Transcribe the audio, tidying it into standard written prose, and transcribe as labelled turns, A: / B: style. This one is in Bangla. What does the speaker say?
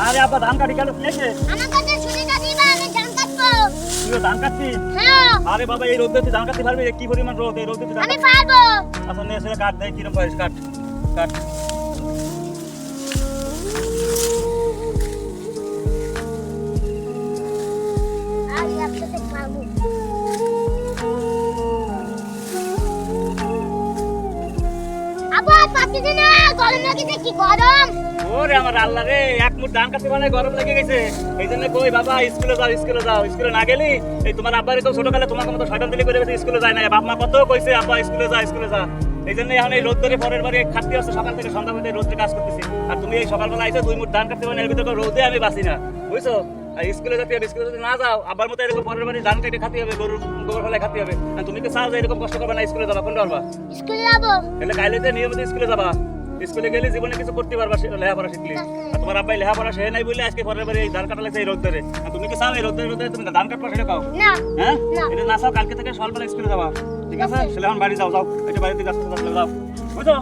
A: আরে আব্বা ধান কাটি গেল কি আছে?
B: আমার কাছে সুবিধা দিবা আমি ধান কাটবো।
A: তুই ধান কাটছি?
B: হ্যাঁ
A: আরে বাবা এই রোদে তুই ধান কাটতে পারবি? কি পরিমাণ রোদ, এই রোদে তুই ধান
B: আমি
A: কাটতে
B: পারবো।
A: আচ্ছা নে সেটা কাট দেয় কিরকম পারিস কাট কাট।
B: আর একসাথে খাবো। আবার পাচ্ছি না, গরম লাগছে, কি গরম।
A: ওরে আমার আল্লাহ রে, এক মুঠ ধান কাটতে মানে গরম লেগে গেছে। এই জন্য কই বাবা স্কুলে যাও, স্কুলে যাও। স্কুলে না গেলি এই তোমার আব্বারে তো ছোটকালে তোমাকে মতো শয়তান দিলি করে গেছে, স্কুলে যায় না। বাপ মা কত কইছে আব্বা স্কুলে যা, স্কুলে যা। এই জন্য এখন এই রোদ ধরে পরের বারে খাটতে আসছে, সকাল থেকে সন্ধ্যা পর্যন্ত রোদে কাজ করতেছি। আর তুমি এই সকালবেলা আইছো 2 মুঠ ধান কাটতে মানে এর ভিতরে রোদে আমি বাঁচি না, বুঝছো? আর স্কুলে যেতে হবে, স্কুলে যদি না যাও আবার মতো এরকম পরের বারে ধান কেটে খাতে হবে, গরুর গোবর ফেলে খাতে হবে। আর তুমি কি চাও যে এরকম কষ্ট করবে না? স্কুলে যাবা কোনটা পারবা?
B: স্কুলে যাবো।
A: তাহলে কাইলেতে নিয়মিত স্কুলে যাবা। স্কুলে গেলে জীবনে কিছু করতে পারবা, লেখাপড়া শিখলে। আর তোমার আব্বাই লেখাপড়া শেখে নাই বলে আজকে পরের বারে এই ধান কাটা লাগছে এই রোদ ধরে। আর তুমি কি চাও এই রোদ ধরে তুমি ধান কাটবা সেটা পাও?
B: না
A: হ্যাঁ
B: না।
A: এটা না চাও কালকে থেকে সকালবেলা স্কুলে যাবা, ঠিক আছে? সেটা এখন বাড়ি যাও, যাও এটা বাড়িতে কাজ করতে যাও, বুঝছো?